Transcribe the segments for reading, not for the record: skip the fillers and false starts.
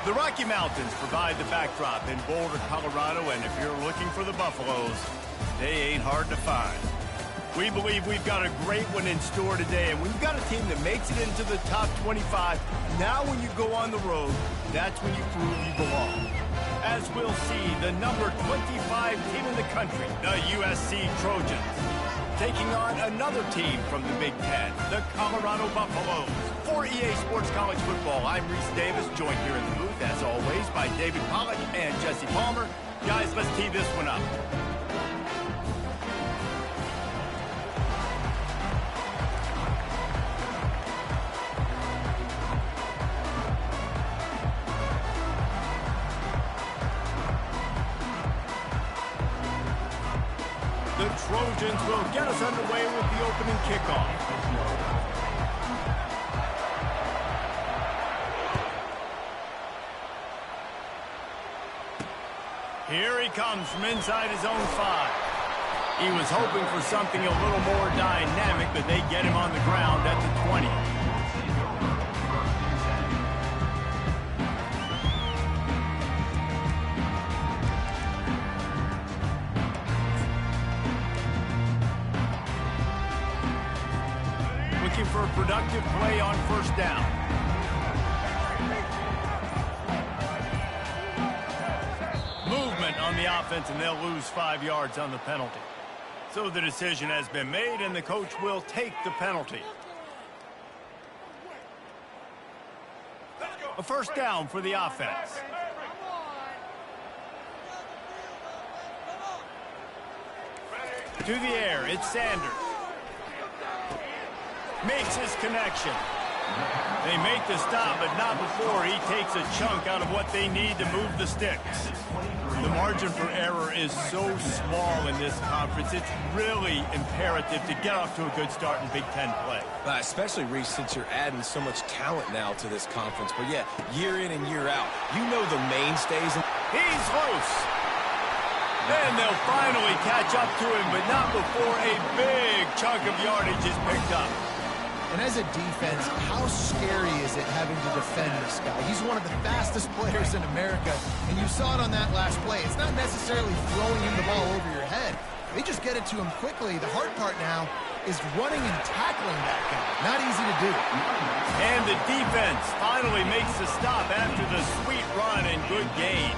The Rocky Mountains provide the backdrop in Boulder, Colorado, and if you're looking for the Buffaloes, they ain't hard to find. We believe we've got a great one in store today, and when you've got a team that makes it into the top 25, now when you go on the road, that's when you prove you belong. As we'll see, the number 25 team in the country, the USC Trojans, taking on another team from the Big Ten, the Colorado Buffaloes. For EA Sports College Football, I'm Reese Davis, joined here in the booth, as always, by David Pollack and Jesse Palmer. Guys, let's tee this one up. The Trojans will get us underway with the opening kickoff. Here he comes from inside his own 5. He was hoping for something a little more dynamic, but they get him on the ground at the 20. Looking for a productive play on first down. Movement on the offense, and they'll lose 5 yards on the penalty. So the decision has been made, and the coach will take the penalty. A first down for the offense. To the air, it's Sanders. Makes his connection. They make the stop, but not before he takes a chunk out of what they need to move the sticks. The margin for error is so small in this conference, it's really imperative to get off to a good start in Big Ten play. Especially, Reese, since you're adding so much talent now to this conference. But yeah, year in and year out, you know the mainstays. He's loose. Then they'll finally catch up to him, but not before a big chunk of yardage is picked up. And as a defense, how scary is it having to defend this guy? He's one of the fastest players in America, and you saw it on that last play. It's not necessarily throwing him the ball over your head. They just get it to him quickly. The hard part now is running and tackling that guy. Not easy to do. And the defense finally makes the stop after the sweet run and good gain.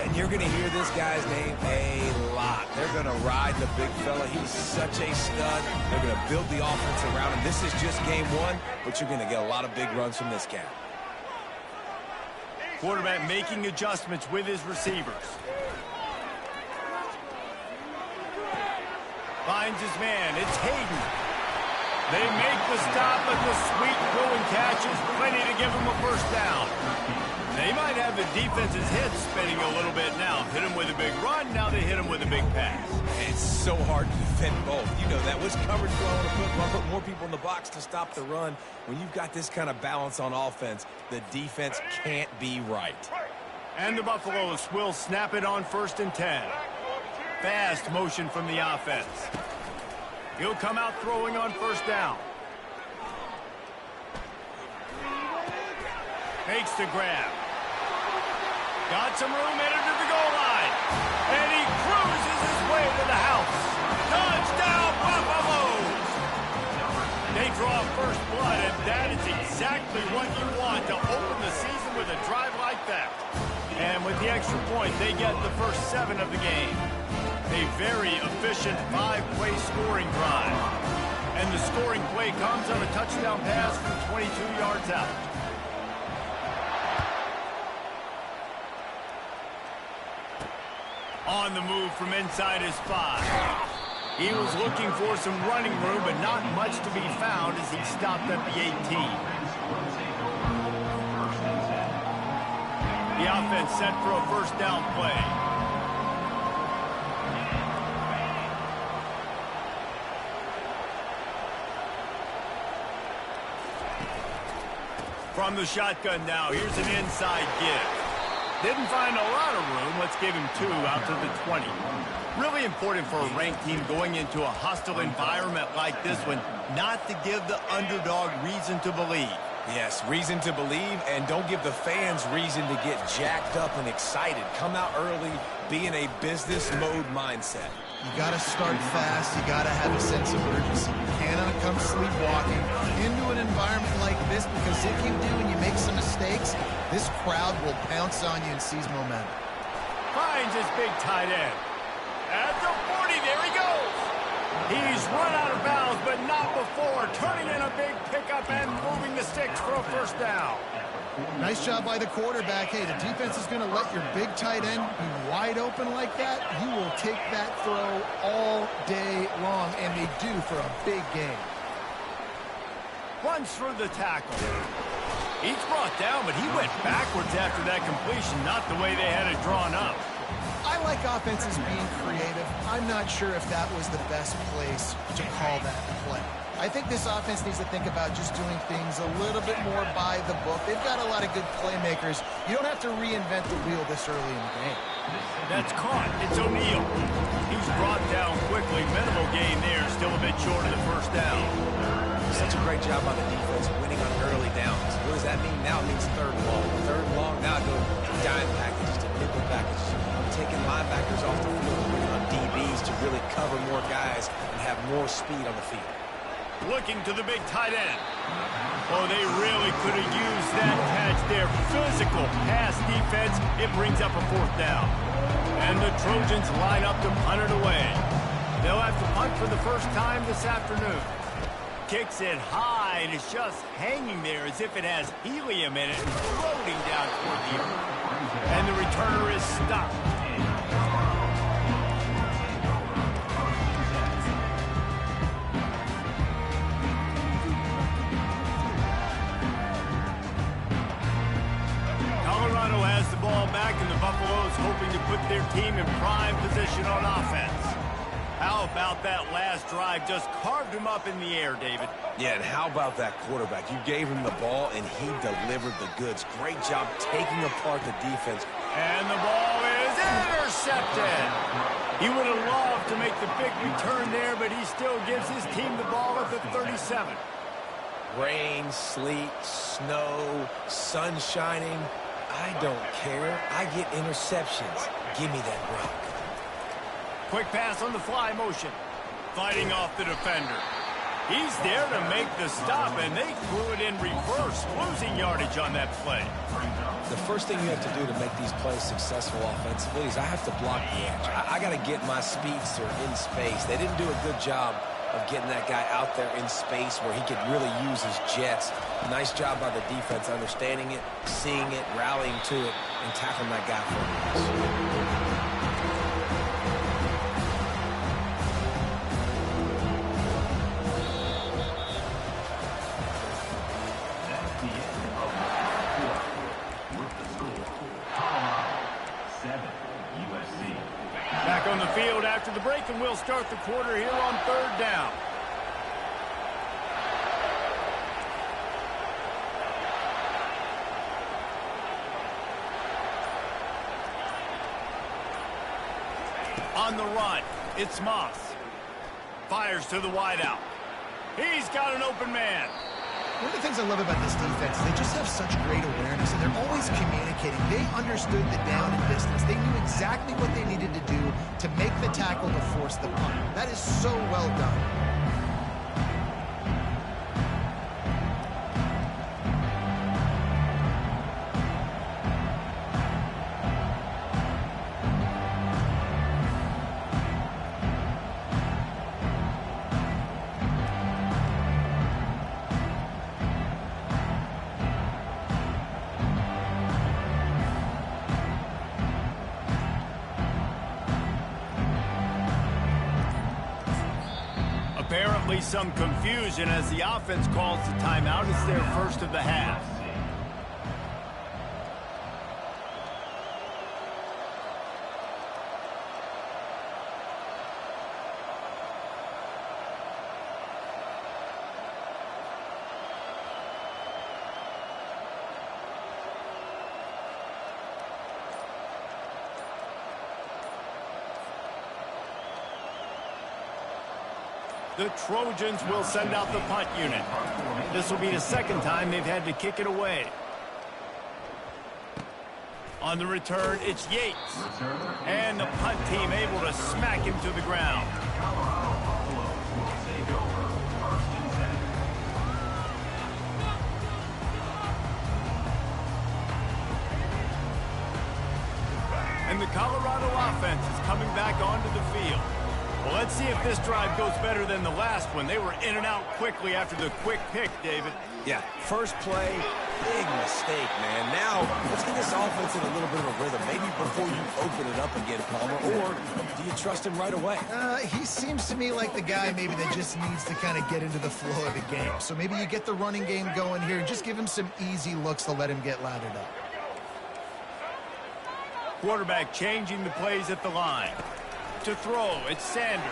And you're going to hear this guy's name a lot. They're going to ride the big fella. He's such a stud. They're going to build the offense around him. This is just game 1, but you're going to get a lot of big runs from this cat. Quarterback making adjustments with his receivers. Finds his man. It's Hayden. They make the stop, but the sweet throw and catch is plenty to give him a first down. They might have the defense's head spinning a little bit now. Hit him with a big run, now they hit him with a big pass. It's so hard to defend both. You know that. Which coverage do I want to put more people in the box to stop the run? When you've got this kind of balance on offense, the defense can't be right. And the Buffaloes will snap it on 1st and 10. Fast motion from the offense. He'll come out throwing on first down. Makes the grab. Got some room, headed to the goal line. And he cruises his way to the house. Touchdown, Buffaloes! They draw first blood, and that is exactly what you want to open the season with a drive like that. And with the extra point, they get the first 7 of the game. A very efficient 5-play scoring drive. And the scoring play comes on a touchdown pass from 22 yards out. On the move from inside his 5. He was looking for some running room, but not much to be found as he stopped at the 18. The offense set for a first down play. From the shotgun now, here's an inside give. Didn't find a lot of room. Let's give him 2 out to the 20. Really important for a ranked team going into a hostile environment like this one not to give the underdog reason to believe. Yes, reason to believe, and don't give the fans reason to get jacked up and excited. Come out early, be in a business mode mindset. You got to start fast. You got to have a sense of urgency. You cannot come sleepwalking into an environment like this, because if you do and you make some mistakes, this crowd will pounce on you and seize momentum. Finds his big tight end. At the 40, there he goes. He's run out of bounds, but not before. Turning in a big pickup and moving the sticks for a first down. Nice job by the quarterback. Hey, the defense is going to let your big tight end be wide open like that. You will take that throw all day long, and they do for a big game. Runs through the tackle. He's brought down, but he went backwards after that completion, not the way they had it drawn up. I like offenses being creative. I'm not sure if that was the best place to call that play. I think this offense needs to think about just doing things a little bit more by the book. They've got a lot of good playmakers. You don't have to reinvent the wheel this early in the game. That's caught. It's O'Neal. He's brought down quickly. Minimal gain there. Still a bit short of the first down. Such a great job on the defense winning on early downs. What does that mean? Now it means third long. Third long, now go to dime packages, to nickel packages. I'm taking linebackers off the field and bringing on DBs to really cover more guys and have more speed on the field. Looking to the big tight end. Oh, they really could have used that catch there. Physical pass defense. It brings up a fourth down. And the Trojans line up to punt it away. They'll have to punt for the first time this afternoon. Kicks it high, and it's just hanging there as if it has helium in it and floating down toward the earth. And the returner is stopped. Colorado has the ball back, and the Buffaloes hoping to put their team in prime position on offense. How about that last drive? Just carved him up in the air, David. Yeah, and how about that quarterback? You gave him the ball, and he delivered the goods. Great job taking apart the defense. And the ball is intercepted. He would have loved to make the big return there, but he still gives his team the ball at the 37. Rain, sleet, snow, sun shining. I don't care. I get interceptions. Give me that rock. Quick pass on the fly motion. Fighting off the defender. He's there to make the stop, and they threw it in reverse, losing yardage on that play. The first thing you have to do to make these plays successful offensively is I have to block the edge. I got to get my speedster in space. They didn't do a good job of getting that guy out there in space where he could really use his jets. Nice job by the defense understanding it, seeing it, rallying to it, and tackling that guy for a Back on the field after the break, and we'll start the quarter here on third down. On the run, it's Moss. Fires to the wideout. He's got an open man. One of the things I love about this defense is they just have such great awareness, and they're always communicating. They understood the down and distance. They knew exactly what they needed to do to make the tackle to force the punt. That is so well done. Apparently some confusion as the offense calls the timeout. It's their first of the half. The Trojans will send out the punt unit. This will be the second time they've had to kick it away. On the return, it's Yates. And the punt team able to smack him to the ground. And the Colorado offense is coming back onto the field. Well, let's see if this drive goes better than the last one. They were in and out quickly after the quick pick, David. Yeah, first play, big mistake, man. Now, let's get this offense in a little bit of a rhythm. Maybe before you open it up again, Palmer, or do you trust him right away? He seems to me like the guy maybe that just needs to kind of get into the flow of the game. So maybe you get the running game going here and just give him some easy looks to let him get lathered up. Quarterback changing the plays at the line. To throw, it's Sanders.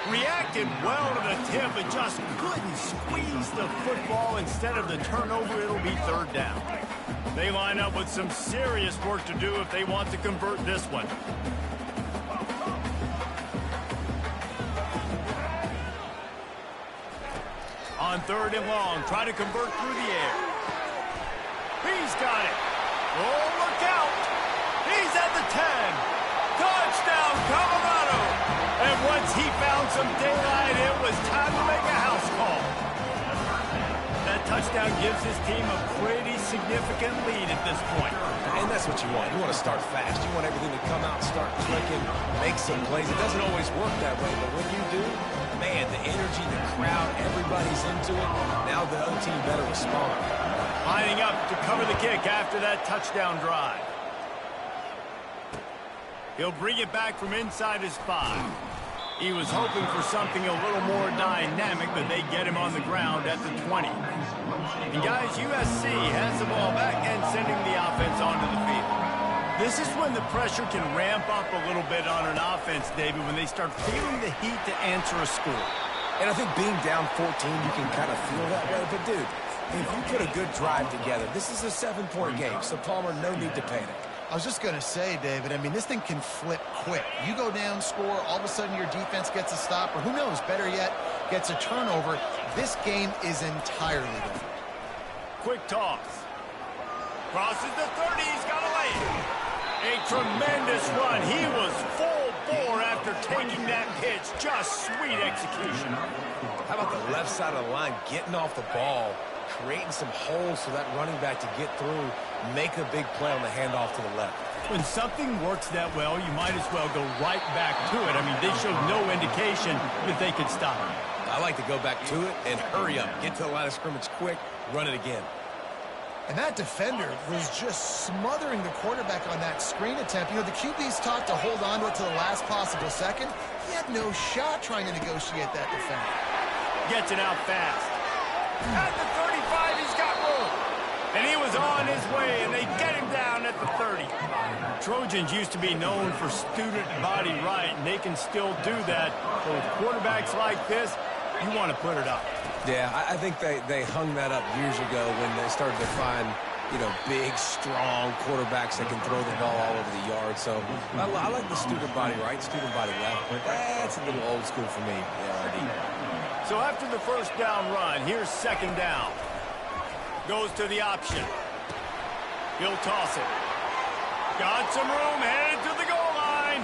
Reacted well to the tip, but just couldn't squeeze the football. Instead of the turnover, it'll be third down. They line up with some serious work to do if they want to convert this one. On third and long, try to convert through the air. He's got it. Oh, look out. He's at the 10. Touchdown, Colorado! And once he found some daylight, it was time to make a house call. That touchdown gives his team a pretty significant lead at this point. And that's what you want. You want to start fast. You want everything to come out and start clicking, make some plays. It doesn't always work that way, but when you do, man, the energy, the crowd, everybody's into it. Now the other team better respond. Lining up to cover the kick after that touchdown drive. He'll bring it back from inside his 5. He was hoping for something a little more dynamic, but they get him on the ground at the 20. And guys, USC has the ball back and sending the offense onto the field. This is when the pressure can ramp up a little bit on an offense, David, when they start feeling the heat to answer a score. And I think being down 14, you can kind of feel that way. But, dude, if you put a good drive together, this is a 7-point game, so Palmer, no need to panic. I was just going to say, David, I mean, this thing can flip quick. You go down, score, all of a sudden your defense gets a stop, or who knows, better yet, gets a turnover. This game is entirely different. Quick toss. Crosses the 30, he's got a lane. A tremendous run. He was full bore after taking that pitch. Just sweet execution. How about the left side of the line getting off the ball, creating some holes for that running back to get through, make a big play on the handoff to the left. When something works that well, you might as well go right back to it. I mean, they showed no indication that they could stop him. I like to go back to it and hurry up. Get to the line of scrimmage quick, run it again. And that defender was just smothering the quarterback on that screen attempt. You know, the QB's taught to hold on to it to the last possible second. He had no shot trying to negotiate that defender. Gets it out fast. At the 35, he's got room. And he was on his way, and they get him down at the 30. Trojans used to be known for student body right, and they can still do that. So with quarterbacks like this, you want to put it up. Yeah, I think they hung that up years ago when they started to find, you know, big, strong quarterbacks that can throw the ball all over the yard. So I like the student body right, student body left, but that's a little old school for me. Yeah, so after the first down run, here's second down. Goes to the option. He'll toss it. Got some room, headed to the goal line.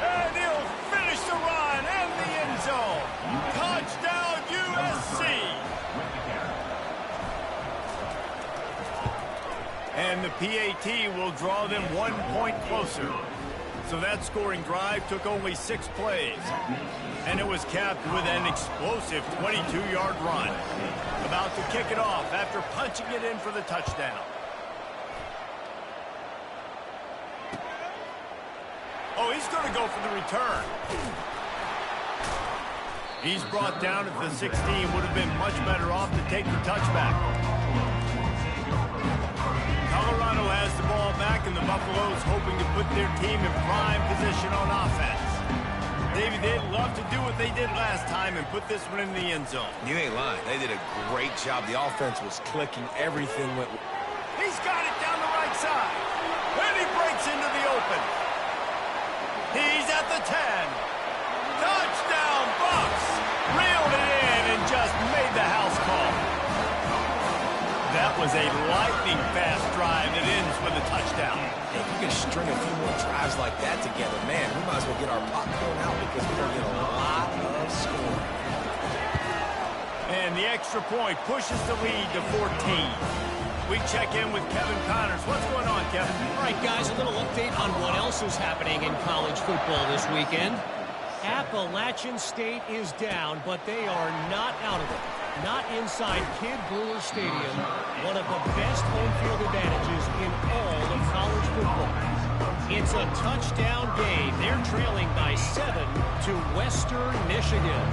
And he'll finish the run and the end zone. Touchdown, USC. And the PAT will draw them 1 point closer. So that scoring drive took only 6 plays. And it was capped with an explosive 22-yard run. About to kick it off after punching it in for the touchdown. Oh, he's going to go for the return. He's brought down at the 16. Would have been much better off to take the touchback. Colorado has the ball back, and the Buffaloes hoping to put their team in prime position on offense. David, they'd love to do what they did last time and put this one in the end zone. You ain't lying. They did a great job. The offense was clicking. Everything went... He's got it down the right side. And he breaks into the open. He's at the 10. Touchdown, Bucs! was a lightning-fast drive that ends with a touchdown. If you can string a few more drives like that together, man, we might as well get our popcorn out because we're going to get a lot of scoring. And the extra point pushes the lead to 14. We check in with Kevin Connors. What's going on, Kevin? All right, guys, a little update on what else is happening in college football this weekend. Appalachian State is down, but they are not out of it. Not inside Kidd Brewer Stadium, one of the best home field advantages in all of college football. It's a touchdown game. They're trailing by 7 to Western Michigan.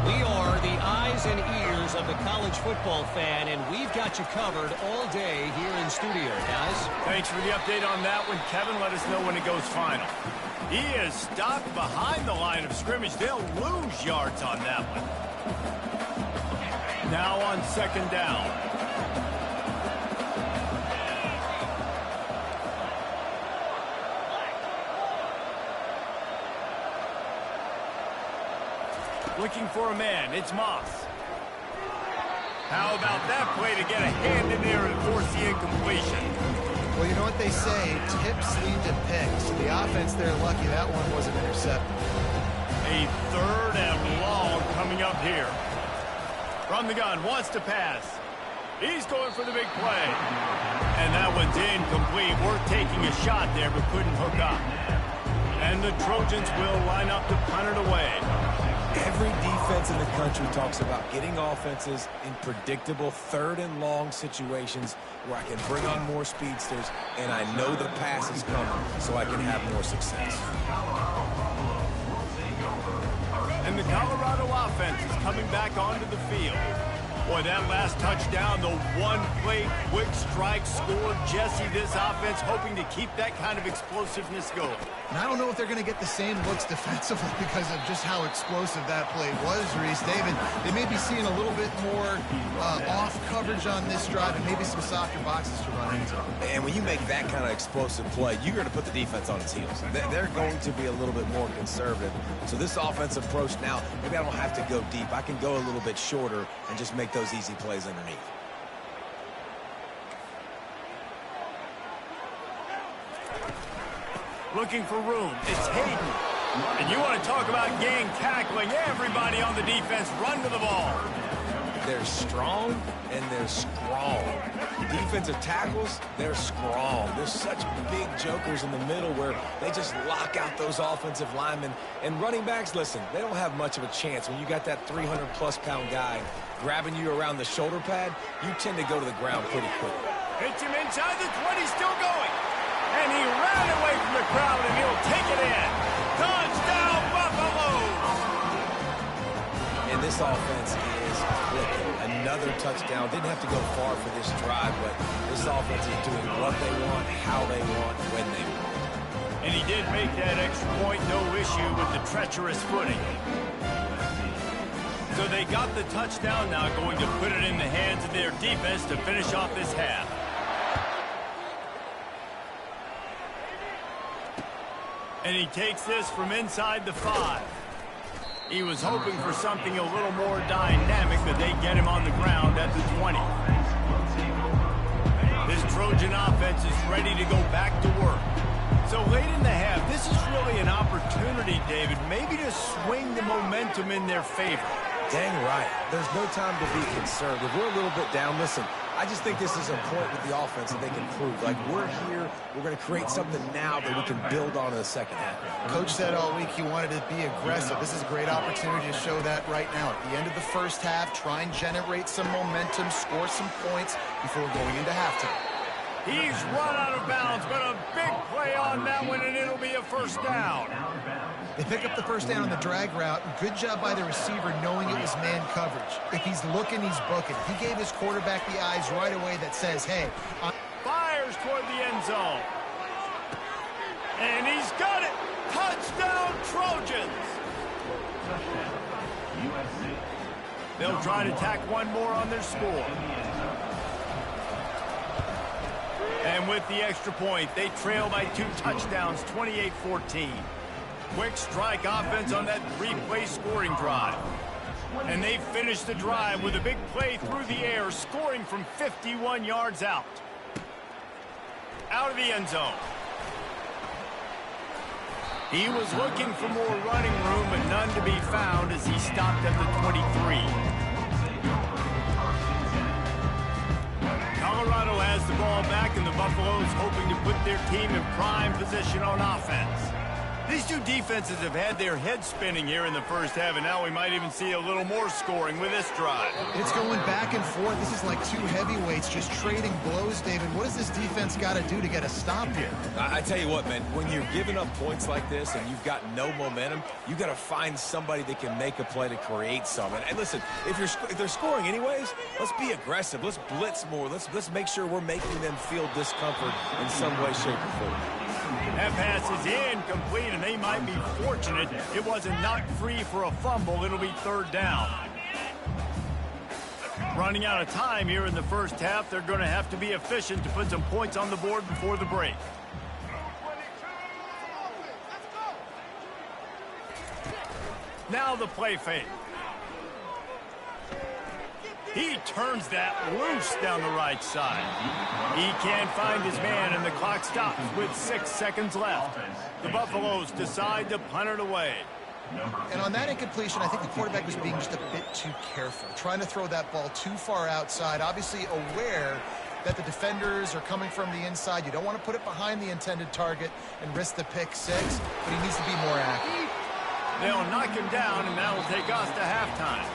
We are the eyes and ears of the college football fan, and we've got you covered all day here in studio, guys. Thanks for the update on that one, Kevin. Let us know when it goes final. He is stopped behind the line of scrimmage. They'll lose yards on that one. Now on second down. Looking for a man. It's Moss. How about that play to get a hand in there and force the incompletion? Well, you know what they say, tips lead to picks. The offense, they're lucky that one wasn't intercepted. A third and long coming up here. From the gun, wants to pass. He's going for the big play. And that one's incomplete. Worth taking a shot there, but couldn't hook up. And the Trojans will line up to punt it away. Every defense in the country talks about getting offenses in predictable third and long situations where I can bring on more speedsters and I know the pass is coming so I can have more success. And the Colorado offense is coming back onto the field. Boy, that last touchdown, the one-play quick strike score. Jesse, this offense hoping to keep that kind of explosiveness going. And I don't know if they're going to get the same looks defensively because of just how explosive that play was, Reese. David, they may be seeing a little bit more off coverage on this drive and maybe some softer boxes to run into. And when you make that kind of explosive play, you're going to put the defense on its heels. They're going to be a little bit more conservative. So this offensive approach now, maybe I don't have to go deep. I can go a little bit shorter and just make those easy plays underneath. Looking for room. It's Hayden. And you want to talk about gang tackling. Everybody on the defense run to the ball. They're strong and they're strong. Defensive tackles, they're strong. There's such big jokers in the middle where they just lock out those offensive linemen. And running backs, listen, they don't have much of a chance. When you got that 300-plus pound guy grabbing you around the shoulder pad, you tend to go to the ground pretty quickly. Hits him inside the 20, still going. And he ran away from the crowd, and he'll take it in. Touchdown, Buffaloes! And this offense is clicking. Another touchdown. Didn't have to go far for this drive, but this offense is doing what they want, how they want, when they want. And he did make that extra point, no issue with the treacherous footing. So they got the touchdown, now going to put it in the hands of their defense to finish off this half. And he takes this from inside the 5. He was hoping for something a little more dynamic, but they get him on the ground at the 20. This Trojan offense is ready to go back to work. So late in the half, this is really an opportunity, David, maybe to swing the momentum in their favor. Dang right. There's no time to be concerned. If we're a little bit down, listen, I just think this is a point with the offense that they can prove. Like, we're here, we're going to create something now that we can build on in the second half. Coach said all week he wanted to be aggressive. This is a great opportunity to show that right now. At the end of the first half, try and generate some momentum, score some points before going into halftime. He's run out of bounds, but a big play on that one, and it'll be a first down. They pick up the first down on the drag route. Good job by the receiver knowing it was man coverage. If he's looking, he's booking. He gave his quarterback the eyes right away that says, hey. Fires toward the end zone. And he's got it. Touchdown, Trojans. They'll try to tack one more on their score. And with the extra point, they trail by 2 touchdowns, 28-14. Quick strike offense on that 3-play scoring drive. And they finished the drive with a big play through the air, scoring from 51 yards out. Out of the end zone. He was looking for more running room, but none to be found as he stopped at the 23. Colorado has the ball back, and the Buffaloes hoping to put their team in prime position on offense. These two defenses have had their heads spinning here in the first half, and now we might even see a little more scoring with this drive. It's going back and forth. This is like two heavyweights just trading blows, David. What does this defense got to do to get a stop here? I tell you what, man, when you're giving up points like this and you've got no momentum, you got to find somebody that can make a play to create some. And listen, if they're scoring anyways, let's be aggressive. Let's blitz more. Let's make sure we're making them feel discomfort in some way, shape, or form. That pass is incomplete, and they might be fortunate it wasn't knocked free for a fumble. It'll be third down. Running out of time here in the first half, they're going to have to be efficient to put some points on the board before the break. Now the play fake. He turns that loose down the right side. He can't find his man, and the clock stops with 6 seconds left. The Buffaloes decide to punt it away. And on that incompletion, I think the quarterback was being just a bit too careful, trying to throw that ball too far outside, obviously aware that the defenders are coming from the inside. You don't want to put it behind the intended target and risk the pick six, but he needs to be more accurate. They'll knock him down, and that'll take us to halftime.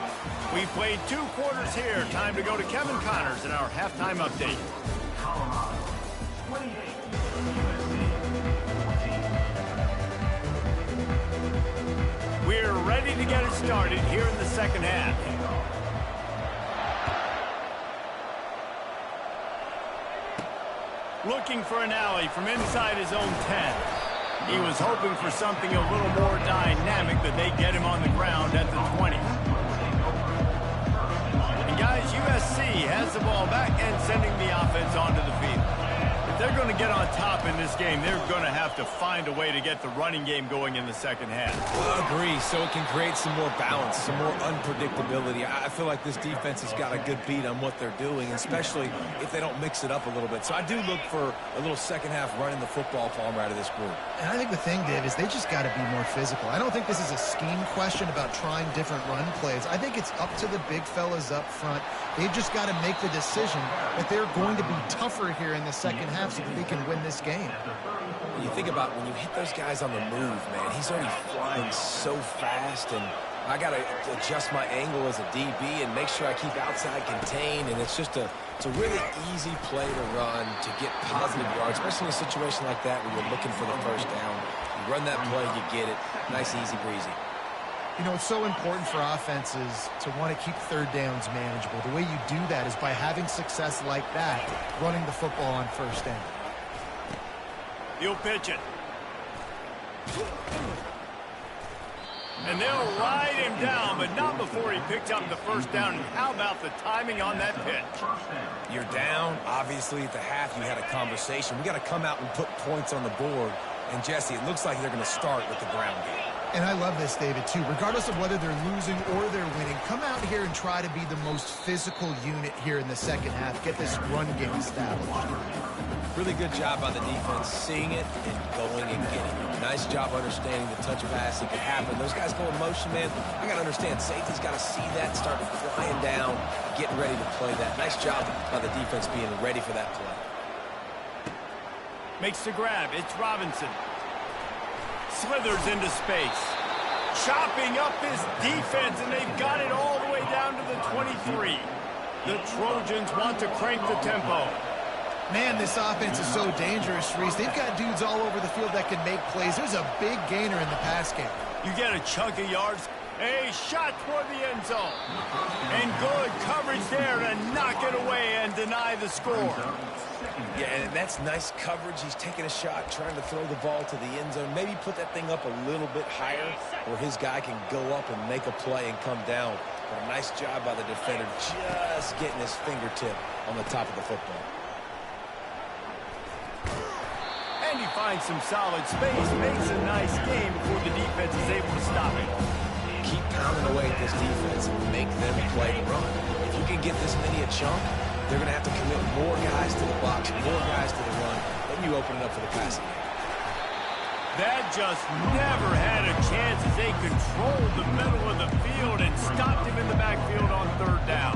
We've played 2 quarters here. Time to go to Kevin Connors in our halftime update. We're ready to get it started here in the second half. Looking for an alley from inside his own 10. He was hoping for something a little more dynamic, but they get him on the ground at the 20. And guys, USC has the ball back and sending the offense onto the field. If they're going to get on top in this game, they're going to have to find a way to get the running game going in the second half. Agree, so it can create some more balance, some more unpredictability. I feel like this defense has got a good beat on what they're doing, especially if they don't mix it up a little bit. So I do look for a little second half running the football from out of this group. And I think the thing, Dave, is they just got to be more physical. I don't think this is a scheme question about trying different run plays. I think it's up to the big fellas up front. They've just got to make the decision that they're going to be tougher here in the second half so that they can win this game. You think about when you hit those guys on the move, man, he's already flying so fast, and I got to adjust my angle as a DB and make sure I keep outside contained, and it's a really easy play to run to get positive yards, especially in a situation like that where you're looking for the first down. You run that play, you get it. Nice, easy breezy. You know, it's so important for offenses to want to keep third downs manageable. The way you do that is by having success like that, running the football on first down. He'll pitch it. And they'll ride him down, but not before he picks up the first down. And how about the timing on that pitch? You're down. Obviously, at the half, you had a conversation. We got to come out and put points on the board. And, Jesse, it looks like they're going to start with the ground game. And I love this, David, too. Regardless of whether they're losing or they're winning, come out here and try to be the most physical unit here in the second half. Get this run game established. Really good job by the defense, seeing it and going and getting it. Nice job understanding the touch pass that could happen. Those guys go in motion, man. I got to understand, safety's got to see that, start flying down, getting ready to play that. Nice job by the defense being ready for that play. Makes the grab. It's Robinson. Slithers into space. Chopping up his defense, and they've got it all the way down to the 23. The Trojans want to crank the tempo. Man, this offense is so dangerous, Reese. They've got dudes all over the field that can make plays. There's a big gainer in the pass game. You get a chunk of yards. A shot toward the end zone. And good coverage there to knock it away and deny the score. Yeah, and that's nice coverage. He's taking a shot, trying to throw the ball to the end zone. Maybe put that thing up a little bit higher where his guy can go up and make a play and come down. But a nice job by the defender just getting his fingertip on the top of the football. And he finds some solid space, makes a nice game before the defense is able to stop it. keep pounding away at this defense and make them play the run. If you can get this many a chunk, they're going to have to commit more guys to the box, more guys to the run. Then you open it up for the passing game. That just never had a chance as they controlled the middle of the field and stopped him in the backfield on third down.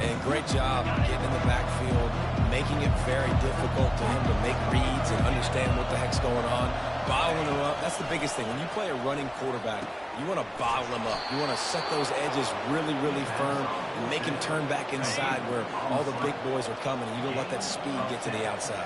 And great job getting in the backfield, making it very difficult to him to make reads and understand what the heck's going on. Bottling him up, that's the biggest thing. When you play a running quarterback, you want to bottle him up. You want to set those edges really, really firm and make him turn back inside where all the big boys are coming, and you don't let that speed get to the outside.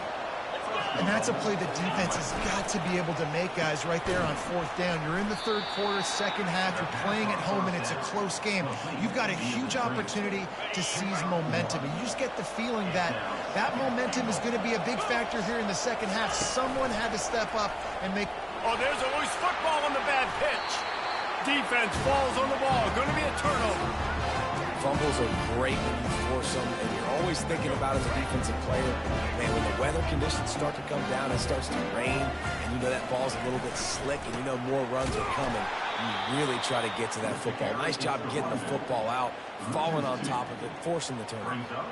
And that's a play the defense has got to be able to make, guys, right there on fourth down. You're in the third quarter, second half. You're playing at home, and it's a close game. You've got a huge opportunity to seize momentum. And you just get the feeling that that momentum is going to be a big factor here in the second half. Someone had to step up and make... Oh, there's a loose football on the bad pitch. Defense falls on the ball. Going to be a turnover. Fumbles are great when you force them, and you're always thinking about as a defensive player, man, when the weather conditions start to come down, it starts to rain, and you know that ball's a little bit slick, and you know more runs are coming, you really try to get to that football. Nice job getting the football out, falling on top of it, forcing the turnover.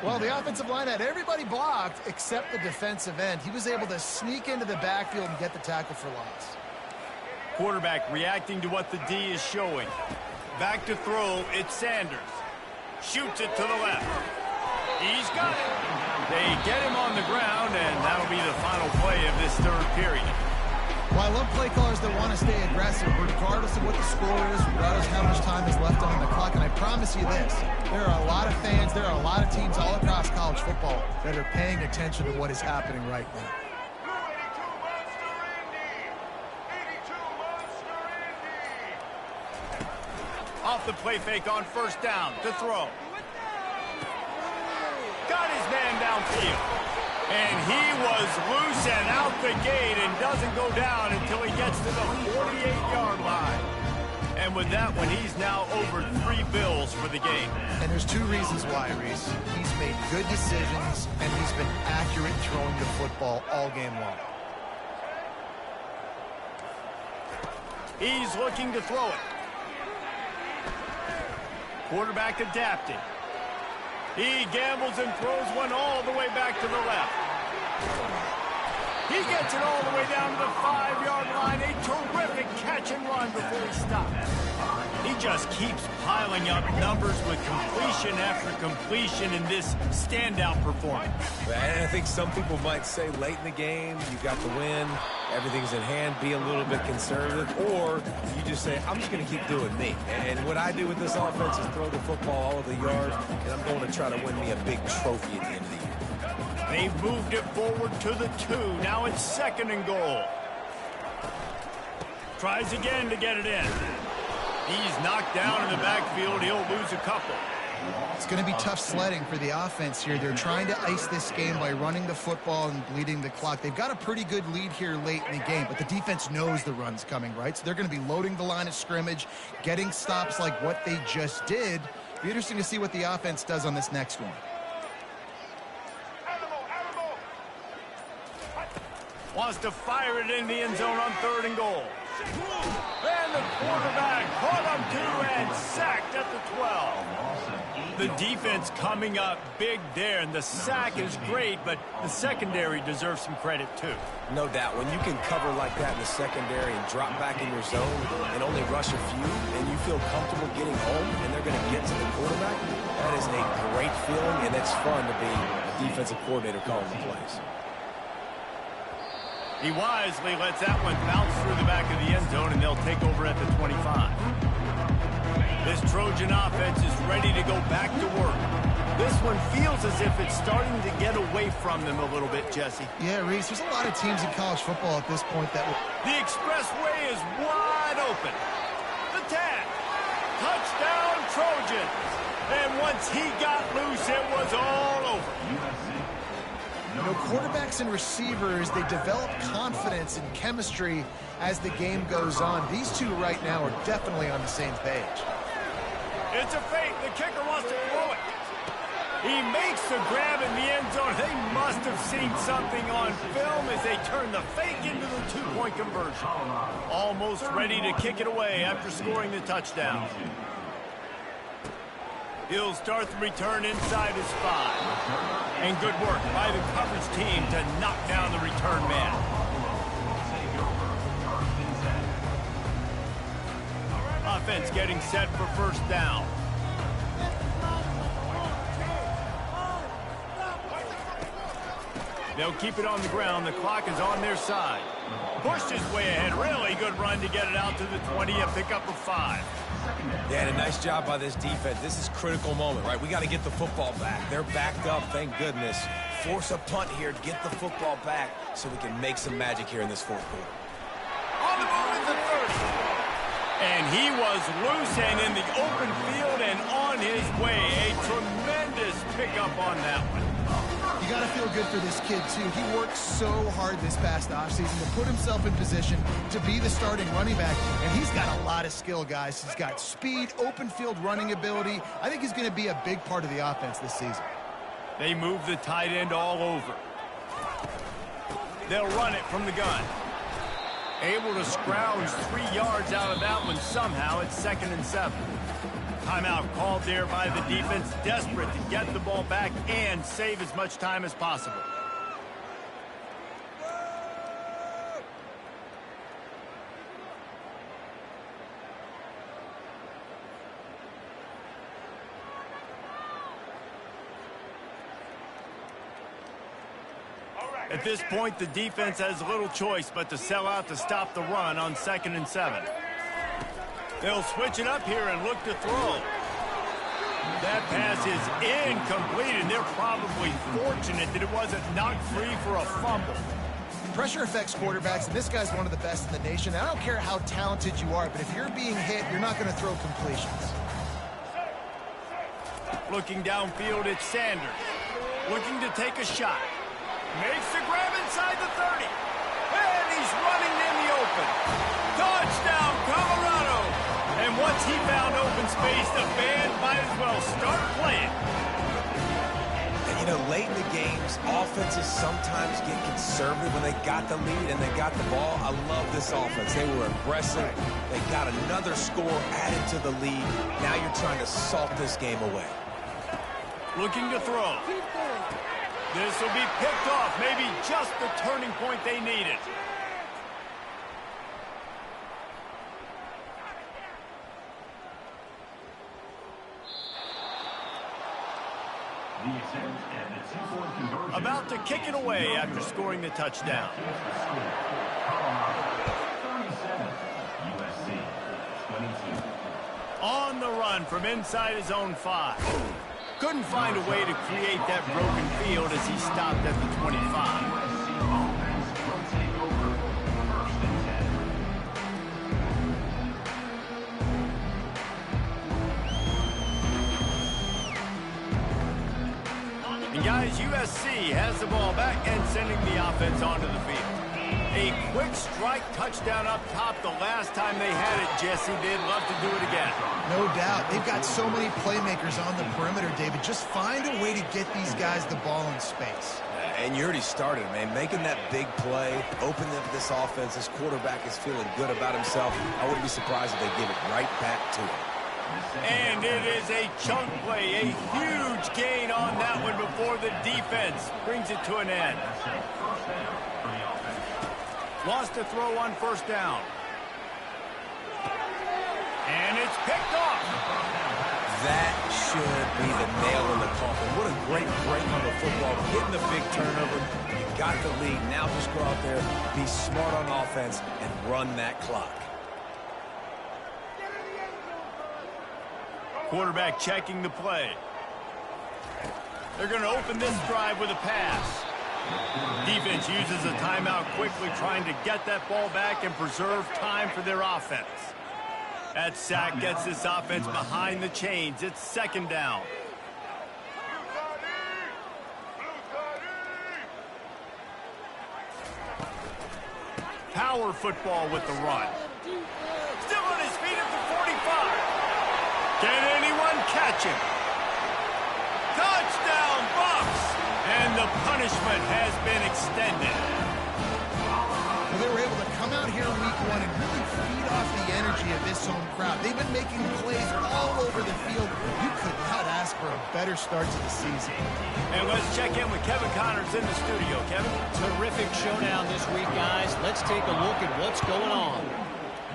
Well, the offensive line had everybody blocked except the defensive end. He was able to sneak into the backfield and get the tackle for loss. Quarterback reacting to what the D is showing. Back to throw, it's Sanders. Shoots it to the left. He's got it. They get him on the ground, and that'll be the final play of this third period. Well, I love play callers that want to stay aggressive, regardless of what the score is, regardless of how much time is left on the clock. And I promise you this, there are a lot of fans, there are a lot of teams all across college football that are paying attention to what is happening right now. Off the play fake on first down to throw. Got his man downfield. And he was loose and out the gate and doesn't go down until he gets to the 48-yard line. And with that one, he's now over 3 bills for the game. And there's 2 reasons why, Reese. He's made good decisions, and he's been accurate throwing the football all game long. He's looking to throw it. Quarterback adapting. He gambles and throws one all the way back to the left. He gets it all the way down to the 5-yard line. A terrific catch and run before he stops. He just keeps piling up numbers with completion after completion in this standout performance. And I think some people might say late in the game, you got the win, everything's in hand, be a little bit conservative, or you just say, I'm just going to keep doing me. And what I do with this offense is throw the football all of the yards, and I'm going to try to win me a big trophy at the end of the year. They've moved it forward to the 2. Now it's 2nd and goal. Tries again to get it in. He's knocked down in the backfield. He'll lose a couple. It's going to be tough sledding for the offense here. They're trying to ice this game by running the football and bleeding the clock. They've got a pretty good lead here late in the game, but the defense knows the run's coming, right? So they're going to be loading the line of scrimmage, getting stops like what they just did. It'll be interesting to see what the offense does on this next one. Wants to fire it in the end zone on 3rd and goal. And the quarterback caught him too and sacked at the 12. The defense coming up big there, and the sack is great, but the secondary deserves some credit too. No doubt. When you can cover like that in the secondary and drop back in your zone and only rush a few, and you feel comfortable getting home and they're going to get to the quarterback, that is a great feeling, and it's fun to be a defensive coordinator calling the plays. He wisely lets that one bounce through the back of the end zone, and they'll take over at the 25. This Trojan offense is ready to go back to work. This one feels as if it's starting to get away from them a little bit, Jesse. Yeah, Reese, there's a lot of teams in college football at this point that... The expressway is wide open. The tag. Touchdown, Trojans. And once he got loose, it was all over. You know, quarterbacks and receivers, they develop confidence and chemistry as the game goes on. These two right now are definitely on the same page. It's a fake. The kicker wants to throw it. He makes the grab in the end zone. They must have seen something on film as they turn the fake into the two-point conversion. Almost ready to kick it away after scoring the touchdown. He'll start the return inside his 5. And good work by the coverage team to knock down the return man. Offense getting set for first down. They'll keep it on the ground. The clock is on their side. Pushed his way ahead. Really good run to get it out to the 20, a pickup of 5. Yeah, and a nice job by this defense. This is a critical moment, right? We got to get the football back. They're backed up, thank goodness. Force a punt here, get the football back so we can make some magic here in this fourth quarter. On the move is the 30. And he was loose and in the open field and on his way. A tremendous pickup on that one. You got to feel good for this kid, too. He worked so hard this past offseason to put himself in position to be the starting running back, and he's got a lot of skill, guys. He's got speed, open field running ability. I think he's going to be a big part of the offense this season. They move the tight end all over. They'll run it from the gun. Able to scrounge 3 yards out of that one somehow. It's 2nd and 7. Timeout called there by the defense, desperate to get the ball back and save as much time as possible. At this point, the defense has little choice but to sell out to stop the run on 2nd and 7. They'll switch it up here and look to throw. That pass is incomplete, and they're probably fortunate that it wasn't knocked free for a fumble. Pressure affects quarterbacks, and this guy's one of the best in the nation. I don't care how talented you are, but if you're being hit, you're not going to throw completions. Looking downfield, it's Sanders. Looking to take a shot. Makes the grab inside the 30. And he's running in the open. Touchdown, Colorado. And once he found open space, the band might as well start playing. And, you know, late in the games, offenses sometimes get conservative when they got the lead and they got the ball. I love this offense. They were aggressive. They got another score added to the lead. Now you're trying to salt this game away. Looking to throw. This will be picked off. Maybe just the turning point they needed. About to kick it away after scoring the touchdown. On the run from inside his own 5. Couldn't find a way to create that broken field as he stopped at the 25. And guys, USC has the ball back and sending the offense onto the field. A quick strike touchdown up top the last time they had it, Jesse. They'd love to do it again. No doubt. They've got so many playmakers on the perimeter, David. Just find a way to get these guys the ball in space. And you already started, man. Making that big play, opening up this offense. This quarterback is feeling good about himself. I wouldn't be surprised if they give it right back to him. And it is a chunk play, a huge gain on that one before the defense brings it to an end. Lost to throw on first down. And it's picked off. That should be the nail in the coffin. What a great break on the football. Getting the big turnover. You got the lead. Now just go out there, be smart on offense, and run that clock. Quarterback checking the play. They're going to open this drive with a pass. Defense uses a timeout quickly, trying to get that ball back and preserve time for their offense. That sack gets this offense behind the chains. It's 2nd down. Power football with the run. Still on his feet at the 45. Can anyone catch him? Touchdown! Punishment has been extended. Well, they were able to come out here in week 1 and really feed off the energy of this home crowd. They've been making plays all over the field. You could not ask for a better start to the season. And let's check in with Kevin Connors in the studio. Kevin? Terrific showdown this week, guys. Let's take a look at what's going on.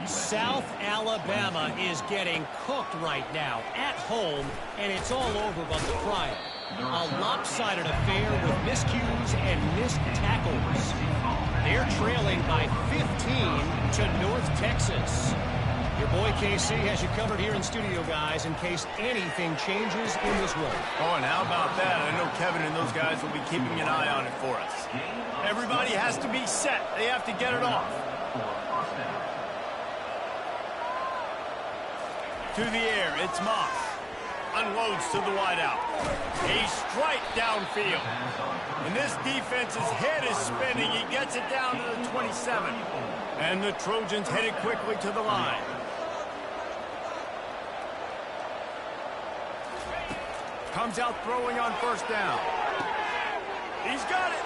South Alabama is getting cooked right now at home, and it's all over but the crying. A lopsided affair with miscues and missed tackles. They're trailing by 15 to North Texas. Your boy KC has you covered here in studio, guys, in case anything changes in this one. Oh, and how about that? I know Kevin and those guys will be keeping an eye on it for us. Everybody has to be set. They have to get it off. To the air, it's Moss. Unloads to the wideout. A strike downfield. And this defense's head is spinning. He gets it down to the 27. And the Trojans headed quickly to the line. Comes out throwing on first down. He's got it.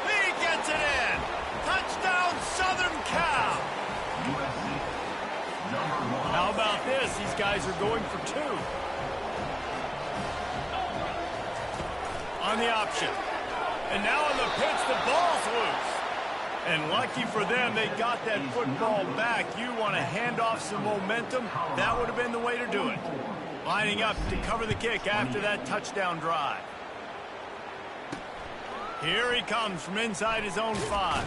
He gets it in. Touchdown, Southern Cal. How about this? These guys are going for 2. On the option. And now on the pitch, the ball's loose. And lucky for them, they got that football back. You want to hand off some momentum? That would have been the way to do it. Lining up to cover the kick after that touchdown drive. Here he comes from inside his own 5.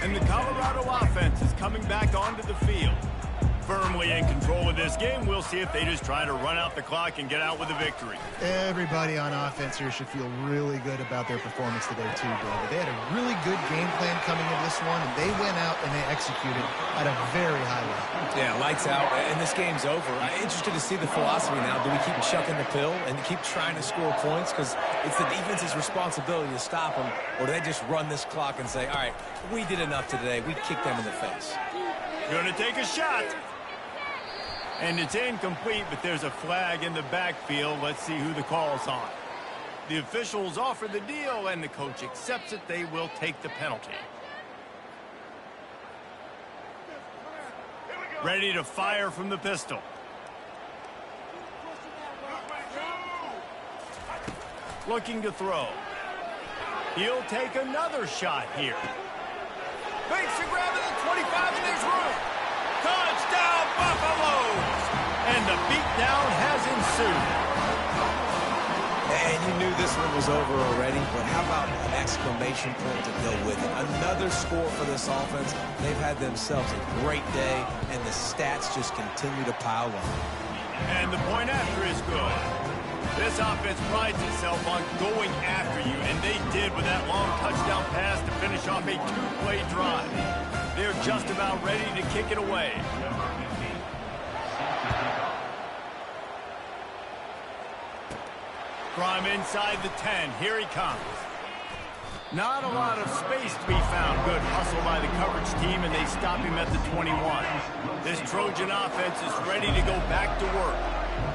And the Colorado offense is coming back onto the field. Firmly in control of this game. We'll see if they just try to run out the clock and get out with a victory. Everybody on offense here should feel really good about their performance today too, David. They had a really good game plan coming into this one, and they went out and they executed at a very high level. Yeah, lights out, and this game's over. I'm interested to see the philosophy now. Do we keep chucking the pill and keep trying to score points? Because it's the defense's responsibility to stop them, or do they just run this clock and say, all right, we did enough today. We kicked them in the face. Gonna take a shot. And it's incomplete, but there's a flag in the backfield. Let's see who the call's on. The officials offer the deal, and the coach accepts it. They will take the penalty. Ready to fire from the pistol. Looking to throw. He'll take another shot here. Makes the grab at the 25, and there's room. Touchdown, Buffaloes! And the beatdown has ensued. And you knew this one was over already, but how about an exclamation point to go with it? Another score for this offense. They've had themselves a great day, and the stats just continue to pile on. And the point after is good. This offense prides itself on going after you, and they did with that long touchdown pass to finish off a 2-play drive. They're just about ready to kick it away. From inside the 10, here he comes. Not a lot of space to be found. Good hustle by the coverage team, and they stop him at the 21. This Trojan offense is ready to go back to work.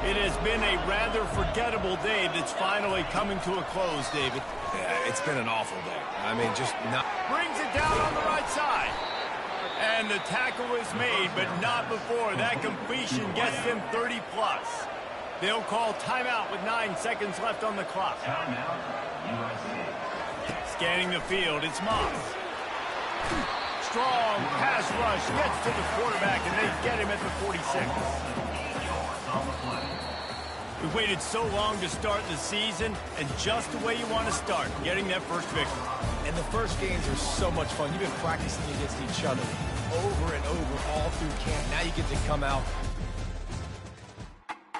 It has been a rather forgettable day that's finally coming to a close, David. Yeah, it's been an awful day. I mean, just not... Brings it down on the right side. And the tackle is made, but not before that completion gets them 30-plus. They'll call timeout with 9 seconds left on the clock. Scanning the field, it's Moss. Strong pass rush gets to the quarterback, and they get him at the 46. We've waited so long to start the season, and just the way you want to start, getting that first victory. And the first games are so much fun. You've been practicing against each other over and over all through camp. Now you get to come out